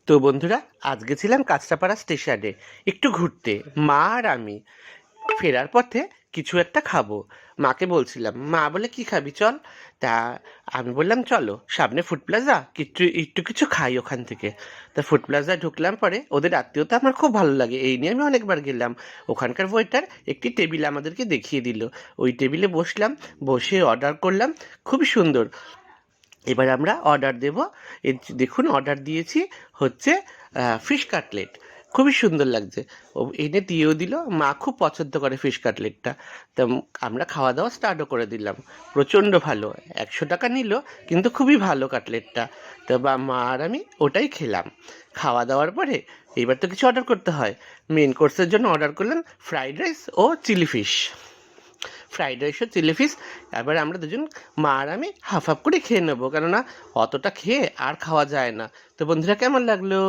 তো বন্ধুরা, আজকে ছিলাম কাঁচরাপাড়া স্টেশনে একটু ঘুরতে। মা আর আমি ফেরার পথে কিছু একটা খাবো। মাকে বলছিলাম, মা বলে কি খাবি চল। তা আমি বললাম চলো সামনে ফুড প্লাজা, একটু একটু কিছু খাই ওখান থেকে। তা ফুড প্লাজায় ঢুকলাম, পরে ওদের আত্মীয়তা আমার খুব ভালো লাগে, এই নিয়ে আমি অনেকবার গেলাম। ওখানকার ওয়েটার একটি টেবিল আমাদেরকে দেখিয়ে দিল, ওই টেবিলে বসলাম, বসে অর্ডার করলাম। খুবই সুন্দর। এবার আমরা অর্ডার দেব। দেখুন অর্ডার দিয়েছি হচ্ছে ফিশ কাটলেট। খুবই সুন্দর লাগছে। ও এনে দিয়েও দিল, মা খুব পছন্দ করে ফিশ কাটলেটটা। তা আমরা খাওয়া দাওয়া স্টার্টও করে দিলাম। প্রচণ্ড ভালো, 100 টাকা নিল, কিন্তু খুবই ভালো কাটলেটটা। তা মা আর আমি ওটাই খেলাম। খাওয়া দাওয়ার পরে এবার তো কিছু অর্ডার করতে হয়। মেন কোর্সের জন্য অর্ডার করলাম ফ্রাইড রাইস ও চিলি ফিশ। ফ্রাইড রাইস ও চিলি ফিশ। এবার আমরা দুজন, মা আর আমি হাফ হাফ করে খেয়ে নেবো, কেননা অতটা খেয়ে আর খাওয়া যায় না। তো বন্ধুরা, কেমন লাগলো?